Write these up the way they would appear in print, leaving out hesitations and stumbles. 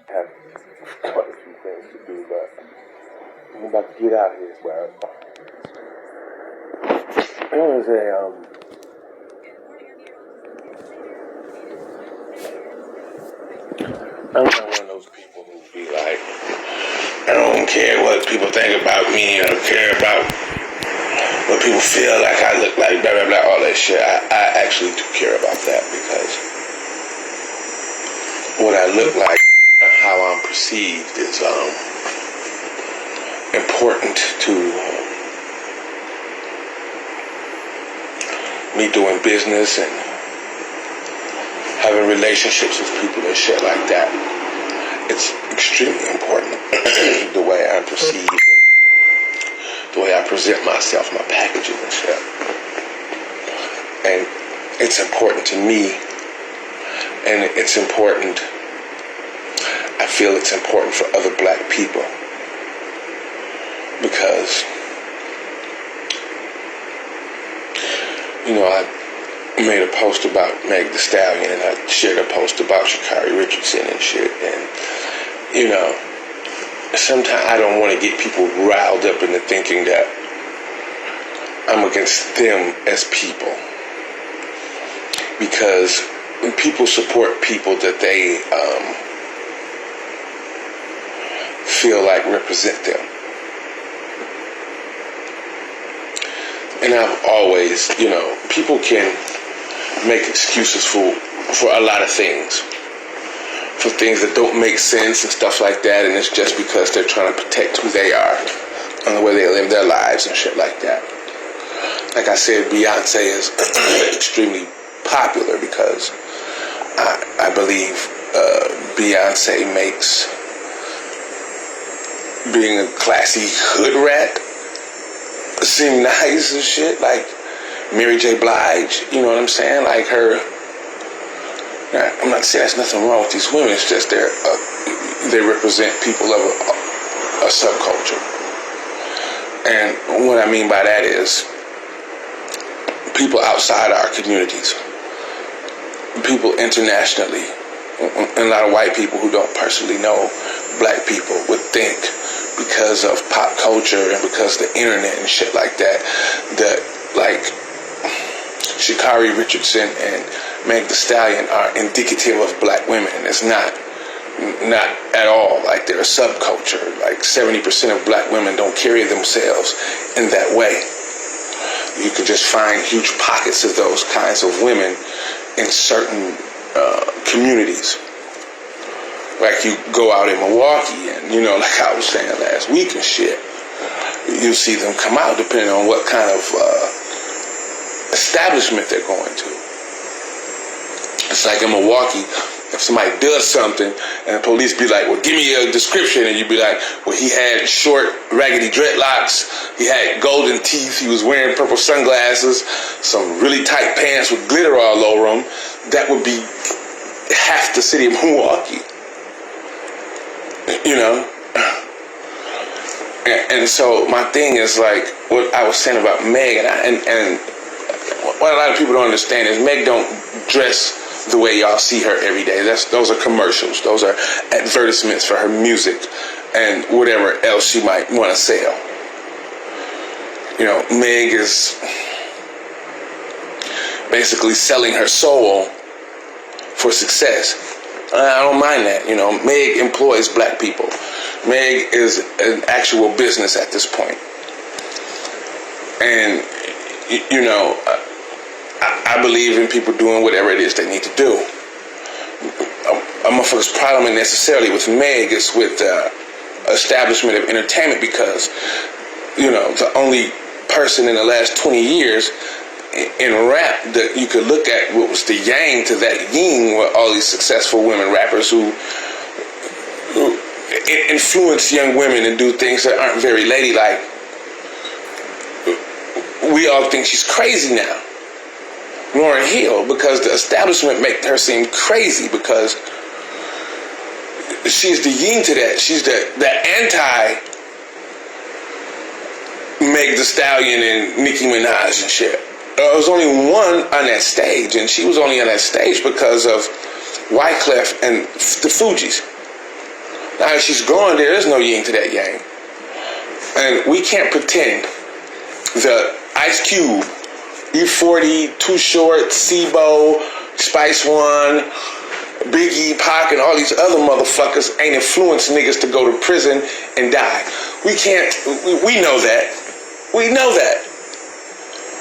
have quite a few things to do, but I'm about to get out of here. Where there was I'm not one of those people who be like, I don't care what people think about me. I don't care about what people feel like I look like, blah, blah, blah, all that shit. I actually do care about that because what I look like and how I'm perceived is important to me doing business and having relationships with people and shit like that. It's extremely important the way I'm perceived, the way I present myself, my packaging and shit. And it's important to me, and it's important, I feel it's important for other black people because, you know, I made a post about Meg Thee Stallion and I shared a post about Sha'Carri Richardson and shit, and you know, sometimes I don't want to get people riled up into thinking that I'm against them as people, because when people support people that they feel like represent them, and I've always, you know, people can make excuses for a lot of things, for things that don't make sense and stuff like that, and it's just because they're trying to protect who they are and the way they live their lives and shit like that. Like I said, Beyonce is extremely popular because I believe Beyonce makes being a classy hood rat seem nice and shit, like Mary J. Blige, you know what I'm saying? Like her, I'm not saying there's nothing wrong with these women, it's just they represent people of a subculture. And what I mean by that is people outside our communities, people internationally, and a lot of white people who don't personally know black people would think, because of pop culture and because of the internet and shit like that, that like Sha'Carri Richardson and Meg Thee Stallion are indicative of black women. It's not at all. Like they're a subculture. Like 70% of black women don't carry themselves in that way. You can just find huge pockets of those kinds of women in certain communities. Like you go out in Milwaukee and, you know, like I was saying last week and shit, you see them come out depending on what kind of establishment they're going to. It's like in Milwaukee, if somebody does something and the police be like, well, give me a description, and you be like, well, he had short, raggedy dreadlocks, he had golden teeth, he was wearing purple sunglasses, some really tight pants with glitter all over them, that would be half the city of Milwaukee. You know? And so my thing is like what I was saying about Meg, and what a lot of people don't understand is Meg don't dress the way y'all see her every day. Those are commercials. Those are advertisements for her music and whatever else she might want to sell. You know, Meg is basically selling her soul for success. I don't mind that. You know, Meg employs black people. Meg is an actual business at this point. And, you know, I believe in people doing whatever it is they need to do. A motherfucker's problem isn't necessarily with Meg, it's with the establishment of entertainment, because, you know, the only person in the last 20 years in rap that you could look at what was the yang to that ying were all these successful women rappers who influence young women and do things that aren't very ladylike. We all think she's crazy now, Lauryn Hill, because the establishment make her seem crazy because she's the yin to that. She's the anti Meg Thee Stallion and Nicki Minaj and shit. There was only one on that stage, and she was only on that stage because of Wyclef and the Fugees. Now she's gone, there's no yin to that yang. And we can't pretend the Ice Cube, E40, Too Short, SIBO, Spice One, Biggie, Pac, and all these other motherfuckers ain't influenced niggas to go to prison and die. We can't, we know that. We know that.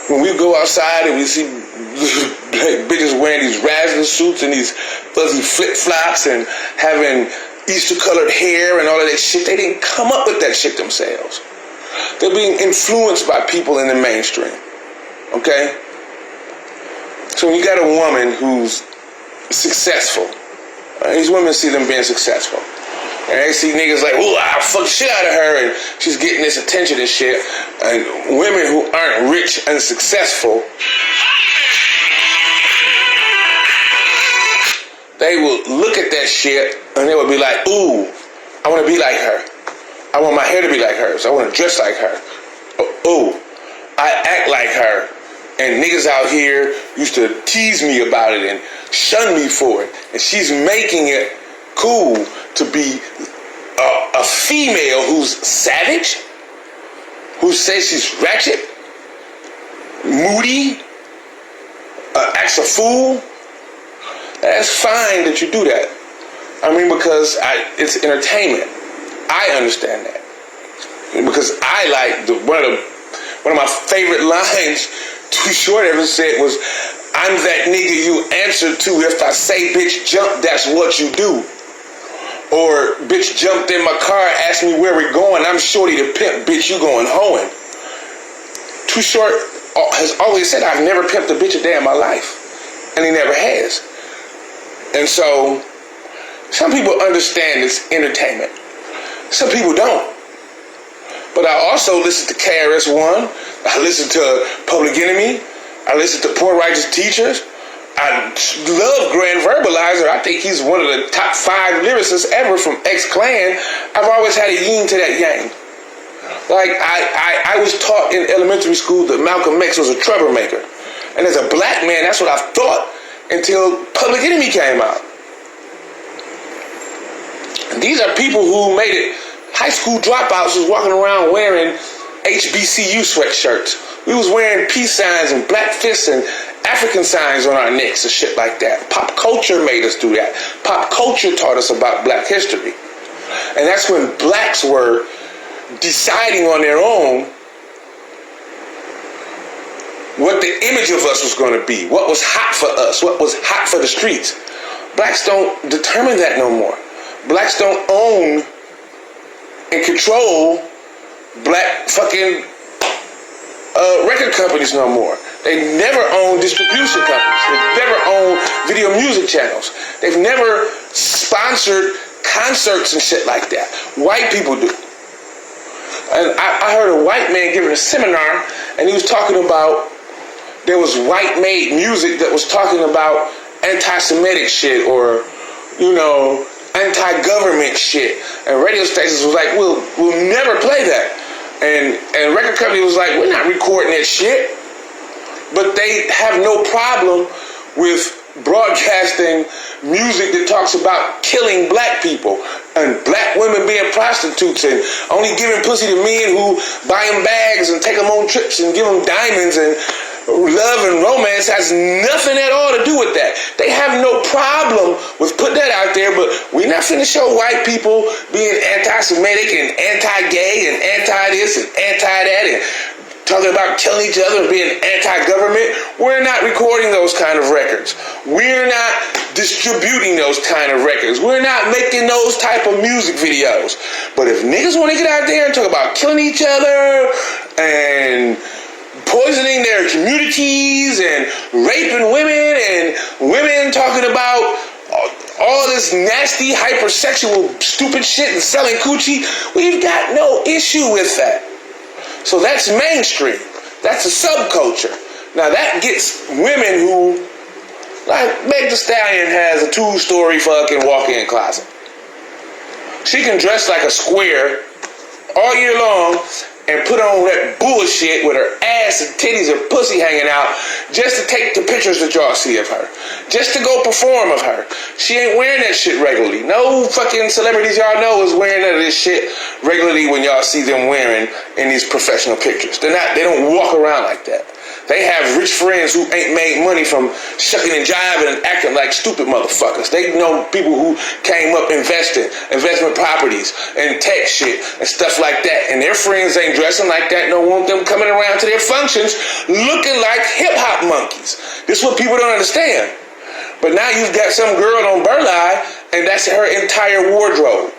When we go outside and we see bitches wearing these razzler suits and these fuzzy flip-flops and having Easter-colored hair and all of that shit, they didn't come up with that shit themselves. They're being influenced by people in the mainstream. Okay? So when you got a woman who's successful, these women see them being successful. And they see niggas like, ooh, I'll fuck the shit out of her, and she's getting this attention and shit. And women who aren't rich and successful, they will look at that shit and they will be like, ooh, I want to be like her. I want my hair to be like hers. I want to dress like her. Ooh, I act like her. And niggas out here used to tease me about it and shun me for it. And she's making it cool to be a female who's savage, who says she's ratchet, moody, acts a fool. That's fine that you do that. I mean, because it's entertainment. I understand that. Because I like one of my favorite lines Too Short ever said was, I'm that nigga you answer to. If I say bitch jump, that's what you do. Or bitch jumped in my car, asked me where we're going. I'm Shorty the pimp, bitch, you going hoeing. Too Short has always said, I've never pimped a bitch a day in my life. And he never has. And so, some people understand it's entertainment. Some people don't. But I also listen to KRS-One. I listen to Public Enemy. I listen to Poor Righteous Teachers. I love Grand Verbalizer. I think he's one of the top 5 lyricists ever from X-Clan. I've always had a yin to that yang. Like, I was taught in elementary school that Malcolm X was a troublemaker. And as a black man, that's what I thought until Public Enemy came out. And these are people who made it. High school dropouts was walking around wearing HBCU sweatshirts. We was wearing peace signs and black fists and African signs on our necks and shit like that. Pop culture made us do that. Pop culture taught us about black history. And that's when blacks were deciding on their own what the image of us was going to be, what was hot for us, what was hot for the streets. Blacks don't determine that no more. Blacks don't own and control black fucking record companies no more. They never own distribution companies. They've never owned video music channels. They've never sponsored concerts and shit like that. White people do. And I heard a white man giving a seminar, and he was talking about there was white-made music that was talking about anti-Semitic shit or, you know, anti-government shit. And radio stations was like, we'll never play that. And record company was like, we're not recording that shit. But they have no problem with broadcasting music that talks about killing black people and black women being prostitutes and only giving pussy to men who buy them bags and take them on trips and give them diamonds, and love and romance has nothing at all to do with that. They have no problem with putting that out there, but we're not finna show white people being anti-Semitic and anti-gay and anti-this and anti-that and talking about killing each other and being anti-government. We're not recording those kind of records. We're not distributing those kind of records. We're not making those type of music videos. But if niggas want to get out there and talk about killing each other and poisoning their communities and raping women and women talking about all this nasty, hypersexual, stupid shit and selling coochie, we've got no issue with that. So that's mainstream. That's a subculture. Now that gets women who, like Meg Thee Stallion has a 2-story fucking walk-in closet. She can dress like a square all year long and put on that bullshit with her ass and titties and pussy hanging out just to take the pictures that y'all see of her. Just to go perform of her. She ain't wearing that shit regularly. No fucking celebrities y'all know is wearing none of this shit regularly when y'all see them wearing in these professional pictures. They don't walk around like that. They have rich friends who ain't made money from shucking and jiving and acting like stupid motherfuckers. They know people who came up investing, investment properties, and tech shit and stuff like that. And their friends ain't dressing like that. Don't want them coming around to their functions looking like hip-hop monkeys. This is what people don't understand. But now you've got some girl on Burleigh, and that's her entire wardrobe.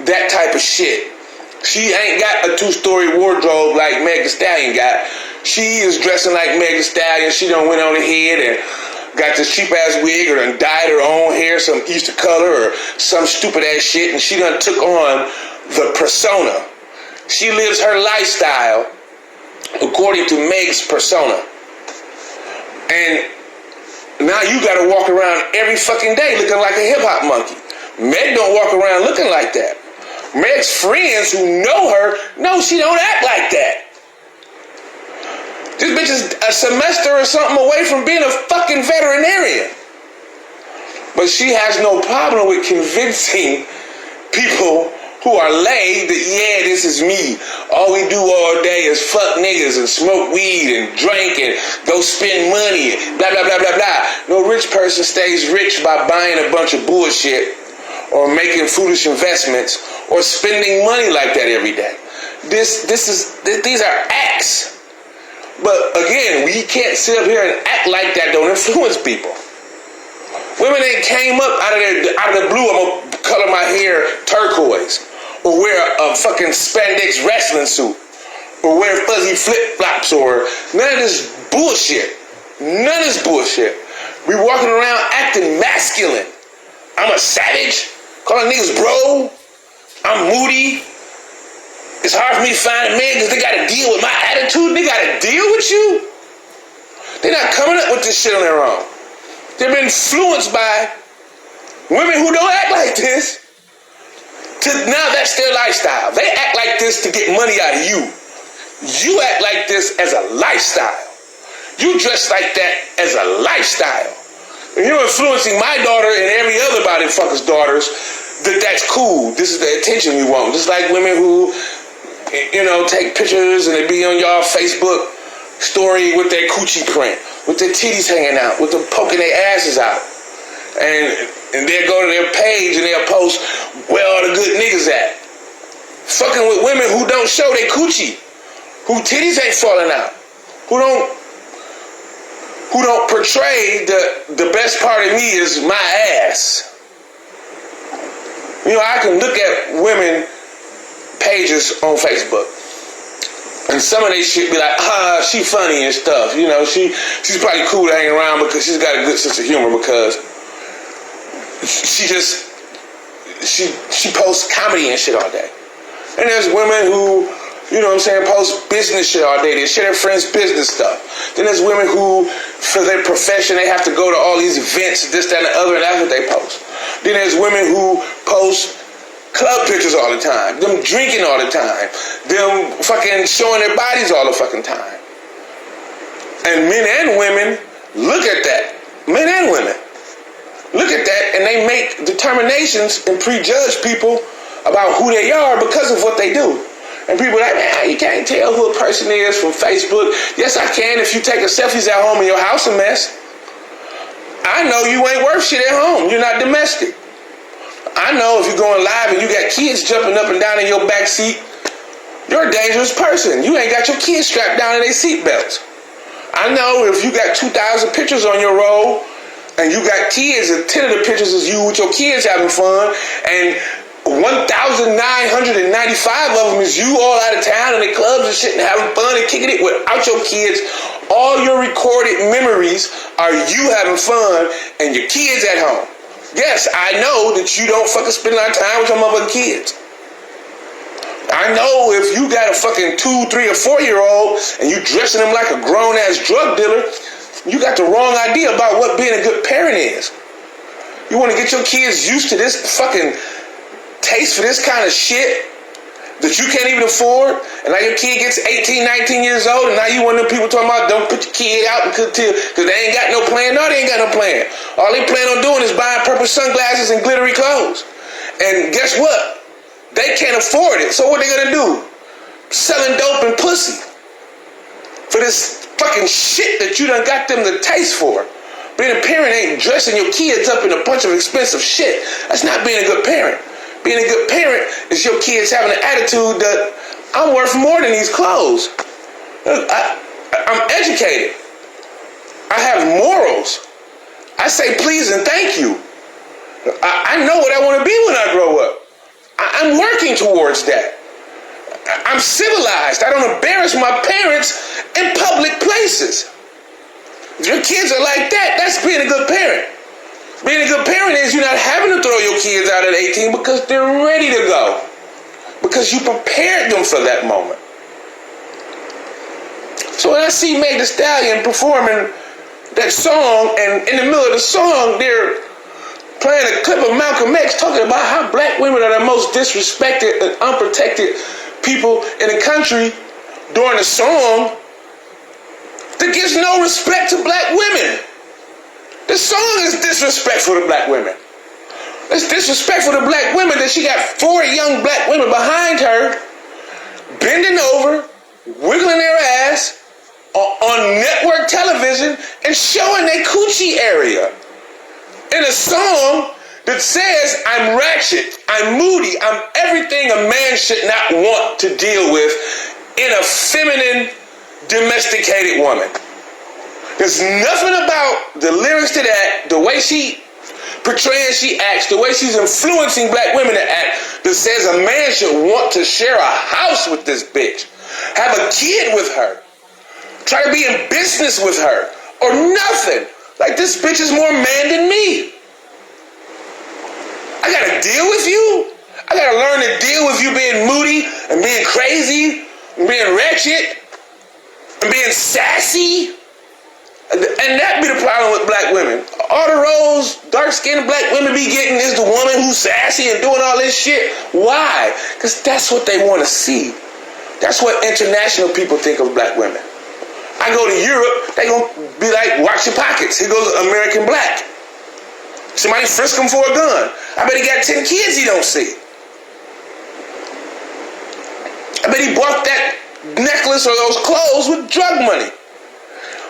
That type of shit. She ain't got a 2-story wardrobe like Meg Thee Stallion got. She is dressing like Meg Thee Stallion. She done went on ahead and got this cheap ass wig or done dyed her own hair some Easter color or some stupid ass shit, and she done took on the persona. She lives her lifestyle according to Meg's persona. And now you gotta walk around every fucking day looking like a hip hop monkey. Meg don't walk around looking like that. Meg's friends who know her know she don't act like that. This bitch is a semester or something away from being a fucking veterinarian. But she has no problem with convincing people who are laid that, yeah, this is me. All we do all day is fuck niggas and smoke weed and drink and go spend money and blah, blah, blah, blah, blah. No rich person stays rich by buying a bunch of bullshit or making foolish investments or spending money like that every day. These are acts. But again, we can't sit up here and act like that don't influence people. Women ain't came up out of the blue, I'm gonna color my hair turquoise, or wear a fucking spandex wrestling suit, or wear fuzzy flip-flops, or none of this bullshit. None of this bullshit. We walking around acting masculine. I'm a savage, calling niggas bro. I'm moody. It's hard for me to find a man because they got to deal with my attitude. They got to deal with you. They're not coming up with this shit on their own. They've been influenced by women who don't act like this. Now that's their lifestyle. They act like this to get money out of you. You act like this as a lifestyle. You dress like that as a lifestyle. And you're influencing my daughter and every other body fucker's daughters that's cool. This is the attention we want. Just like women who, take pictures and they be on y'all Facebook story with their coochie print, with their titties hanging out, with them poking their asses out. And they'll go to their page and they'll post where all the good niggas at. Fucking with women who don't show their coochie, who titties ain't falling out, who don't portray the best part of me is my ass. I can look at women pages on Facebook, and some of they shit be like, she funny and stuff. She's probably cool to hang around because she's got a good sense of humor because she posts comedy and shit all day. And there's women who, post business shit all day. They share their friends' business stuff. Then there's women who, for their profession, they have to go to all these events, this, that, and the other, and that's what they post. Then there's women who post club pictures all the time, them drinking all the time, them fucking showing their bodies all the fucking time. And men and women look at that. Men and women look at that and they make determinations and prejudge people about who they are because of what they do. And people are like, man, you can't tell who a person is from Facebook. Yes, I can if you take a selfies at home and your house a mess. I know you ain't worth shit at home. You're not domestic. I know if you're going live and you got kids jumping up and down in your back seat, you're a dangerous person. You ain't got your kids strapped down in their seatbelts. I know if you got 2,000 pictures on your roll and you got kids and 10 of the pictures is you with your kids having fun and 1,995 of them is you all out of town in the clubs and shit and having fun and kicking it without your kids. All your recorded memories are you having fun and your kids at home. Yes, I know that you don't fucking spend a lot of time with your motherfucking kids. I know if you got a fucking 2, 3, or 4-year-old and you dressing them like a grown-ass drug dealer, you got the wrong idea about what being a good parent is. You want to get your kids used to this fucking taste for this kind of shit that you can't even afford, and now your kid gets 18, 19 years old, and now you one of them people talking about don't put your kid out because they ain't got no plan. No, they ain't got no plan. All they plan on doing is buying purple sunglasses and glittery clothes. And guess what? They can't afford it. So what they gonna do? Selling dope and pussy for this fucking shit that you done got them the taste for. Being a parent ain't dressing your kids up in a bunch of expensive shit. That's not being a good parent. Being a good parent is your kids having an attitude that I'm worth more than these clothes. Look, I'm educated. I have morals. I say please and thank you. I know what I want to be when I grow up. I'm working towards that. I'm civilized. I don't embarrass my parents in public places. If your kids are like that, that's being a good parent. Being a good parent is you're not having to throw your kids out at 18 because they're ready to go. Because you prepared them for that moment. So when I see Meg Thee Stallion performing that song, and in the middle of the song, they're playing a clip of Malcolm X talking about how black women are the most disrespected and unprotected people in the country during the song, that gives no respect to black women. This song is disrespectful to black women. It's disrespectful to black women that she got 4 young black women behind her, bending over, wiggling their ass on network television and showing their coochie area in a song that says I'm ratchet, I'm moody, I'm everything a man should not want to deal with in a feminine, domesticated woman. There's nothing about the lyrics to that, the way she portrays, she acts, the way she's influencing black women to act, that says a man should want to share a house with this bitch, have a kid with her, try to be in business with her, or nothing. Like, this bitch is more man than me. I gotta deal with you? I gotta learn to deal with you being moody and being crazy and being ratchet and being sassy? And that be the problem with black women. All the roles dark-skinned black women be getting is the woman who's sassy and doing all this shit. Why? Because that's what they want to see. That's what international people think of black women. I go to Europe, they gonna be like, watch your pockets. Here goes American black. Somebody frisk him for a gun. I bet he got 10 kids he don't see. I bet he bought that necklace or those clothes with drug money.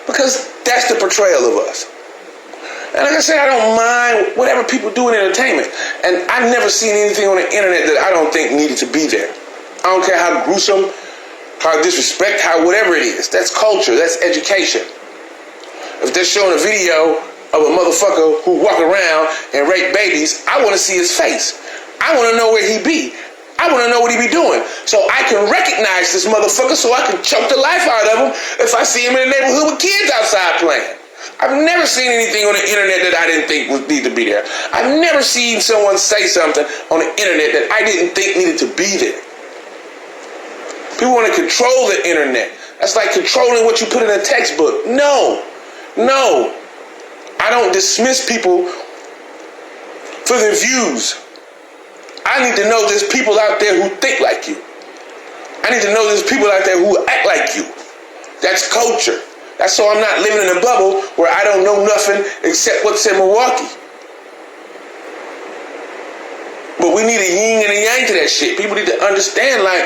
Because that's the portrayal of us. And like I said, I don't mind whatever people do in entertainment. And I've never seen anything on the internet that I don't think needed to be there. I don't care how gruesome, how disrespect, how whatever it is. That's culture, that's education. If they're showing a video of a motherfucker who walk around and rape babies, I want to see his face. I want to know where he be. I want to know what he be doing. So I can recognize this motherfucker so I can choke the life out of him if I see him in the neighborhood with kids outside playing. I've never seen anything on the internet that I didn't think would need to be there. I've never seen someone say something on the internet that I didn't think needed to be there. People want to control the internet. That's like controlling what you put in a textbook. No. I don't dismiss people for their views. I need to know there's people out there who think like you. I need to know there's people out there who act like you. That's culture. That's so I'm not living in a bubble where I don't know nothing except what's in Milwaukee. But we need a yin and a yang to that shit. People need to understand, like,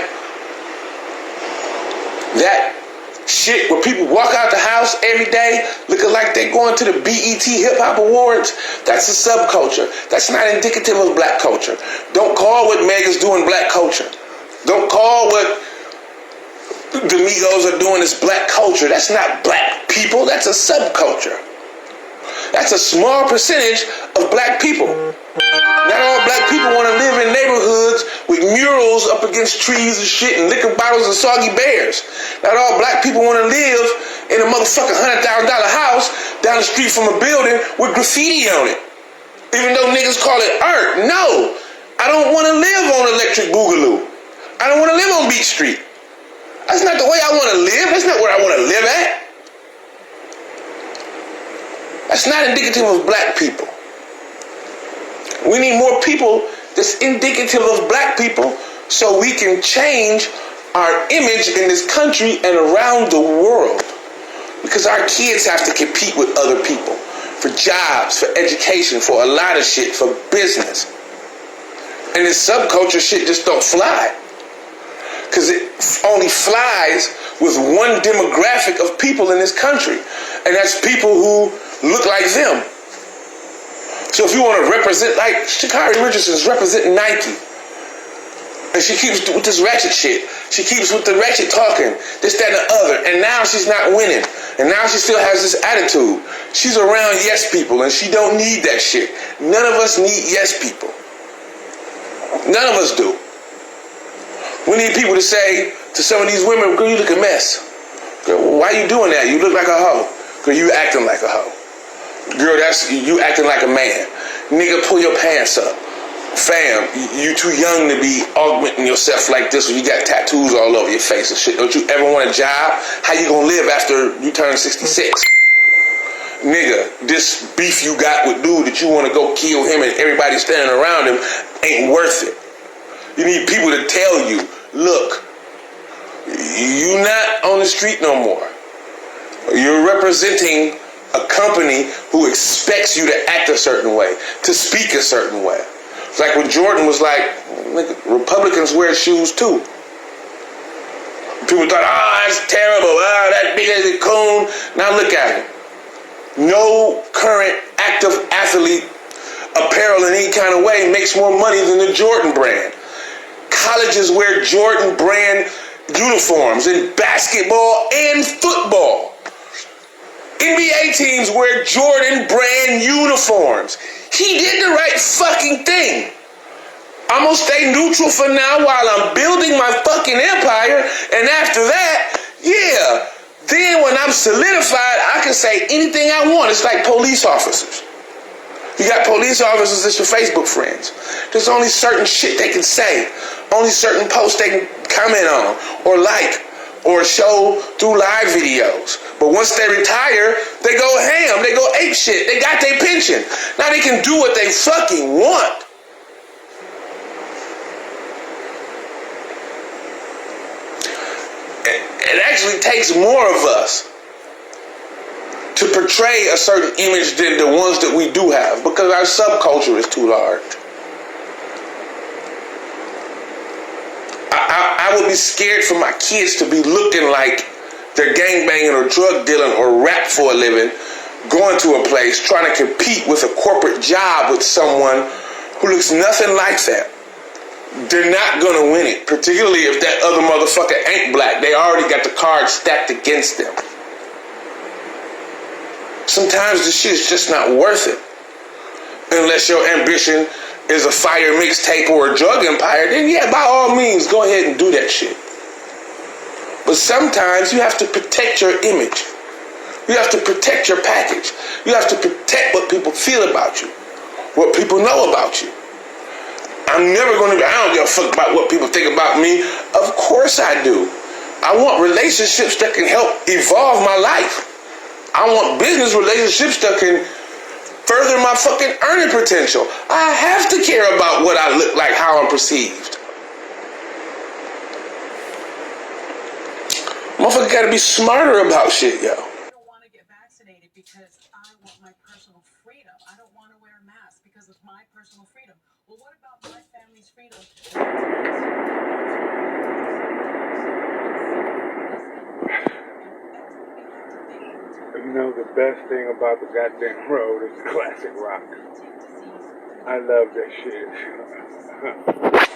that shit where people walk out the house every day looking like they're going to the BET Hip Hop Awards. That's a subculture. That's not indicative of black culture. Don't call what Meg is doing black culture. Don't call what the Migos are doing as black culture. That's not black people. That's a subculture. That's a small percentage of black people. Not all black people want to live in neighborhoods with murals up against trees and shit and liquor bottles and soggy bears. Not all black people want to live in a motherfucking $100,000 house down the street from a building with graffiti on it. Even though niggas call it art. No, I don't want to live on Electric Boogaloo. I don't want to live on Beach Street. That's not the way I want to live. That's not where I want to live at. That's not indicative of black people. We need more people that's indicative of black people so we can change our image in this country and around the world. Because our kids have to compete with other people for jobs, for education, for a lot of shit, for business. And this subculture shit just don't fly. Because it only flies with one demographic of people in this country. And that's people who look like them. So if you want to represent, like Sha'Carri Richardson's representing Nike. And she keeps with this ratchet shit. She keeps with the ratchet talking, this, that, and the other. And now she's not winning. And now she still has this attitude. She's around yes people, and she don't need that shit. None of us need yes people. None of us do. We need people to say to some of these women, girl, you look a mess. Girl, why you doing that? You look like a hoe. Girl, you acting like a hoe. Girl, that's you acting like a man. Nigga, pull your pants up. Fam, you too young to be augmenting yourself like this when you got tattoos all over your face and shit. Don't you ever want a job? How you gonna live after you turn 66? Nigga, this beef you got with dude that you want to go kill him and everybody standing around him ain't worth it. You need people to tell you, look, you not on the street no more. You're representing a company who expects you to act a certain way, to speak a certain way. It's like when Jordan was like, Republicans wear shoes too. People thought, oh, that's terrible. Oh, that big as a coon. Now look at him. No current active athlete apparel in any kind of way makes more money than the Jordan brand. Colleges wear Jordan brand uniforms in basketball and football. NBA teams wear Jordan brand uniforms. He did the right fucking thing. I'm gonna stay neutral for now while I'm building my fucking empire, and after that, yeah, then when I'm solidified, I can say anything I want. It's like police officers. You got police officers that's your Facebook friends. There's only certain shit they can say, only certain posts they can comment on, or like, or show through live videos. But once they retire, they go ham, they go ape shit, they got their pension. Now they can do what they fucking want. It actually takes more of us to portray a certain image than the ones that we do have, because our subculture is too large. I would be scared for my kids to be looking like they're gangbanging or drug dealing or rap for a living, going to a place, trying to compete with a corporate job with someone who looks nothing like that. They're not going to win it, particularly if that other motherfucker ain't black. They already got the cards stacked against them. Sometimes the shit is just not worth it. Unless your ambition is a fire mixtape or a drug empire, then yeah, by all means, go ahead and do that shit. But sometimes you have to protect your image. You have to protect your package. You have to protect what people feel about you, what people know about you. I'm never going to be, I don't give a fuck about what people think about me. Of course I do. I want relationships that can help evolve my life. I want business relationships that can further my fucking earning potential. I have to care about what I look like, how I'm perceived. Motherfucker gotta be smarter about shit, yo. I don't want to get vaccinated because I want my personal freedom. I don't want to wear a mask because of my personal freedom. Well, what about my family's freedom? You know, the best thing about the goddamn road is classic rock. I love that shit.